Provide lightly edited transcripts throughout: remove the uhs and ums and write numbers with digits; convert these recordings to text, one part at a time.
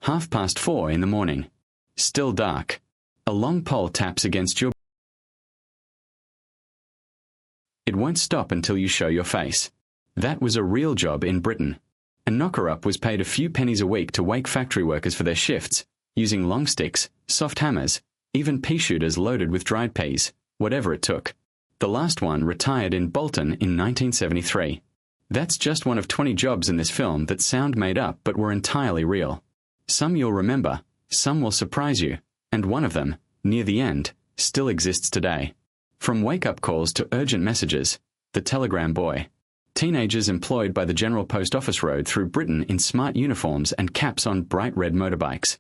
4:30 in the morning. Still dark. A long pole taps against your. It won't stop until you show your face. That was a real job in Britain. A knocker-up was paid a few pennies a week to wake factory workers for their shifts, using long sticks, soft hammers, even pea shooters loaded with dried peas, whatever it took. The last one retired in Bolton in 1973. That's just one of 20 jobs in this film that sound made up but were entirely real. Some you'll remember, some will surprise you, and one of them, near the end, still exists today. From wake-up calls to urgent messages, the telegram boy. Teenagers employed by the General Post Office rode through Britain in smart uniforms and caps on bright red motorbikes.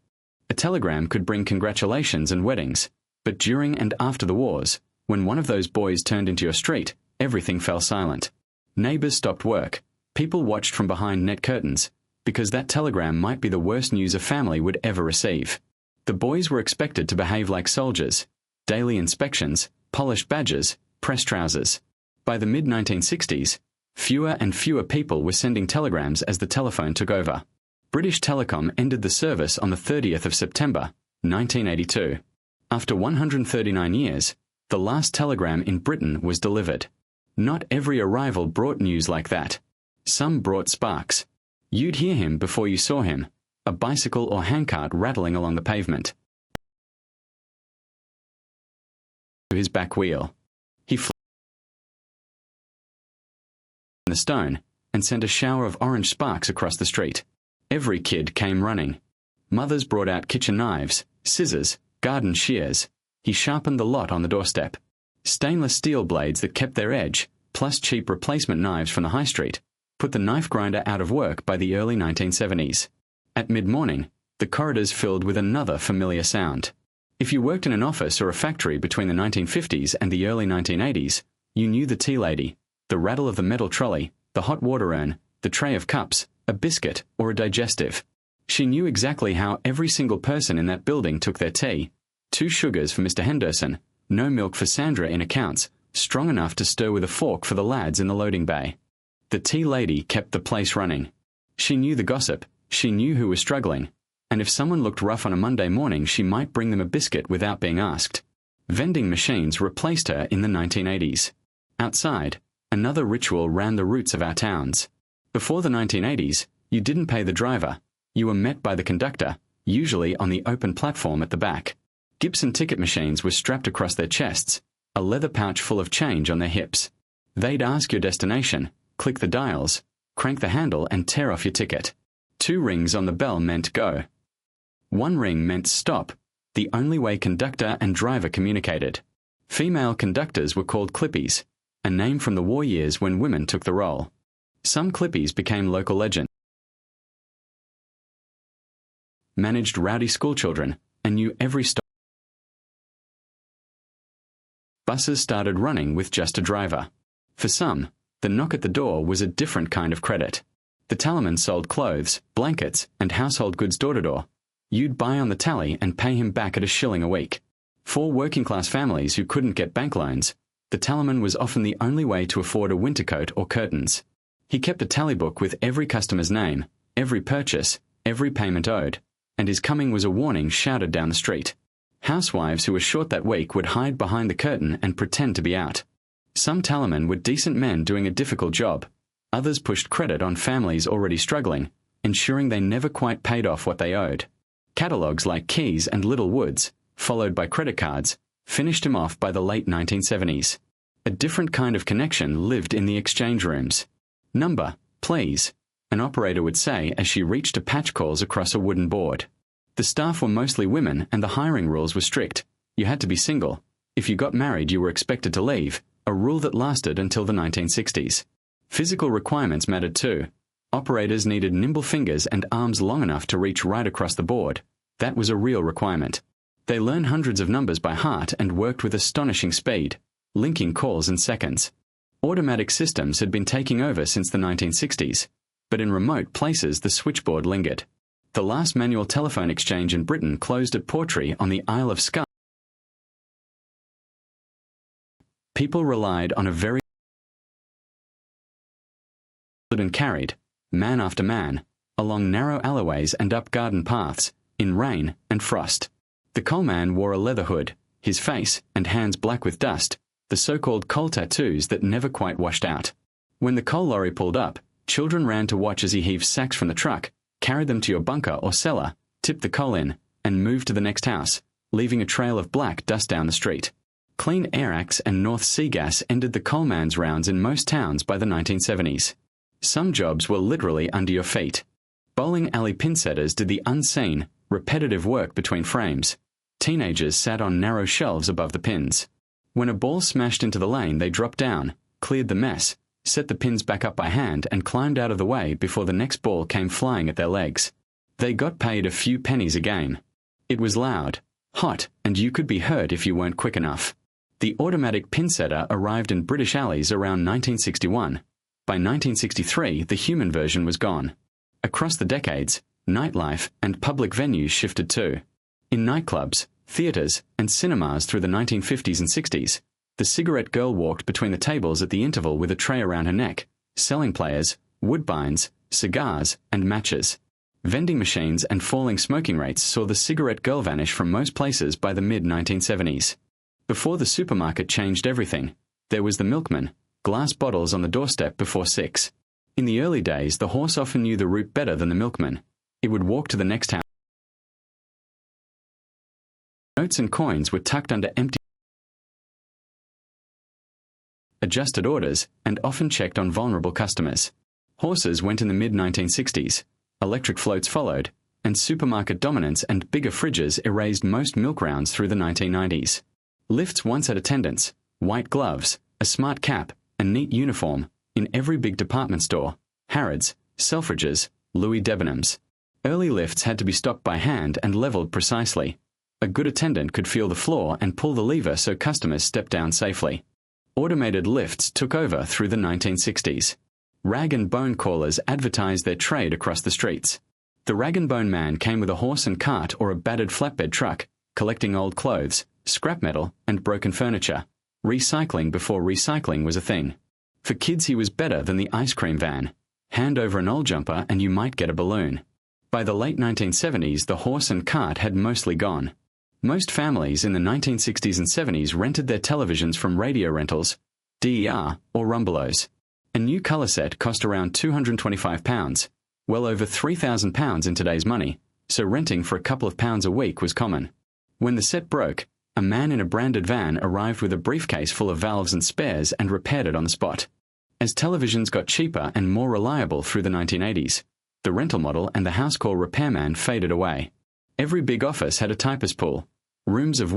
A telegram could bring congratulations and weddings, but during and after the wars, when one of those boys turned into your street, everything fell silent. Neighbors stopped work. People watched from behind net curtains, because that telegram might be the worst news a family would ever receive. The boys were expected to behave like soldiers. Daily inspections, polished badges, press trousers. By the mid-1960s, fewer and fewer people were sending telegrams as the telephone took over. British Telecom ended the service on the 30th of September, 1982. After 139 years, the last telegram in Britain was delivered. Not every arrival brought news like that. Some brought sparks. You'd hear him before you saw him, a bicycle or handcart rattling along the pavement. To his back wheel. He flew the stone and sent a shower of orange sparks across the street. Every kid came running. Mothers brought out kitchen knives, scissors, garden shears. He sharpened the lot on the doorstep. Stainless steel blades that kept their edge, plus cheap replacement knives from the high street, put the knife grinder out of work by the early 1970s. At mid-morning, the corridors filled with another familiar sound. If you worked in an office or a factory between the 1950s and the early 1980s, you knew the tea lady, the rattle of the metal trolley, the hot water urn, the tray of cups, a biscuit, or a digestive. She knew exactly how every single person in that building took their tea. 2 sugars for Mr. Henderson, no milk for Sandra in accounts, strong enough to stir with a fork for the lads in the loading bay. The tea lady kept the place running. She knew the gossip, she knew who was struggling, and if someone looked rough on a Monday morning she might bring them a biscuit without being asked. Vending machines replaced her in the 1980s. Outside, another ritual ran the roots of our towns. Before the 1980s, you didn't pay the driver. You were met by the conductor, usually on the open platform at the back. Gibson ticket machines were strapped across their chests, a leather pouch full of change on their hips. They'd ask your destination, click the dials, crank the handle and tear off your ticket. 2 rings on the bell meant go. 1 ring meant stop, the only way conductor and driver communicated. Female conductors were called clippies, a name from the war years when women took the role. Some clippies became local legends. Managed rowdy schoolchildren and knew every stop. Buses started running with just a driver. For some, the knock at the door was a different kind of credit. The tallyman sold clothes, blankets, and household goods door-to-door. You'd buy on the tally and pay him back at $1 a week. For working-class families who couldn't get bank loans, the tallyman was often the only way to afford a winter coat or curtains. He kept a tally book with every customer's name, every purchase, every payment owed, and his coming was a warning shouted down the street. Housewives who were short that week would hide behind the curtain and pretend to be out. Some tallymen were decent men doing a difficult job. Others pushed credit on families already struggling, ensuring they never quite paid off what they owed. Catalogues like Keys and Little Woods, followed by credit cards, finished him off by the late 1970s. A different kind of connection lived in the exchange rooms. "Number, please," an operator would say as she reached to patch calls across a wooden board. The staff were mostly women and the hiring rules were strict. You had to be single. If you got married you were expected to leave, a rule that lasted until the 1960s. Physical requirements mattered too. Operators needed nimble fingers and arms long enough to reach right across the board. That was a real requirement. They learned hundreds of numbers by heart and worked with astonishing speed, linking calls in seconds. Automatic systems had been taking over since the 1960s, but in remote places the switchboard lingered. The last manual telephone exchange in Britain closed at Portree on the Isle of Skye. People relied on a very and carried, man after man, along narrow alleyways and up garden paths, in rain and frost. The coalman wore a leather hood, his face and hands black with dust, the so-called coal tattoos that never quite washed out. When the coal lorry pulled up, children ran to watch as he heaved sacks from the truck, carried them to your bunker or cellar, tipped the coal in, and moved to the next house, leaving a trail of black dust down the street. Clean Air Acts and North Sea Gas ended the coalman's rounds in most towns by the 1970s. Some jobs were literally under your feet. Bowling alley pinsetters did the unseen, repetitive work between frames. Teenagers sat on narrow shelves above the pins. When a ball smashed into the lane, they dropped down, cleared the mess, set the pins back up by hand, and climbed out of the way before the next ball came flying at their legs. They got paid a few pennies a game. It was loud, hot, and you could be hurt if you weren't quick enough. The automatic pinsetter arrived in British alleys around 1961. By 1963, the human version was gone. Across the decades, nightlife and public venues shifted too. In nightclubs, theatres, and cinemas through the 1950s and 60s, the cigarette girl walked between the tables at the interval with a tray around her neck, selling players, woodbines, cigars, and matches. Vending machines and falling smoking rates saw the cigarette girl vanish from most places by the mid-1970s. Before the supermarket changed everything, there was the milkman, glass bottles on the doorstep before 6. In the early days, the horse often knew the route better than the milkman. It would walk to the next house. Notes and coins were tucked under empty adjusted orders and often checked on vulnerable customers. Horses went in the mid-1960s. Electric floats followed, and supermarket dominance and bigger fridges erased most milk rounds through the 1990s. Lifts once had attendants, white gloves, a smart cap, a neat uniform, in every big department store, Harrods, Selfridges, Louis Debenhams. Early lifts had to be stopped by hand and leveled precisely. A good attendant could feel the floor and pull the lever so customers stepped down safely. Automated lifts took over through the 1960s. Rag and bone callers advertised their trade across the streets. The rag and bone man came with a horse and cart or a battered flatbed truck, collecting old clothes, scrap metal, and broken furniture, recycling before recycling was a thing. For kids, he was better than the ice cream van. Hand over an old jumper and you might get a balloon. By the late 1970s, the horse and cart had mostly gone. Most families in the 1960s and 70s rented their televisions from radio rentals, DER, or Rumbelows. A new colour set cost around £225, well over £3,000 in today's money, so renting for a couple of pounds a week was common. When the set broke, a man in a branded van arrived with a briefcase full of valves and spares and repaired it on the spot. As televisions got cheaper and more reliable through the 1980s, the rental model and the house call repairman faded away. Every big office had a typist pool. Rooms of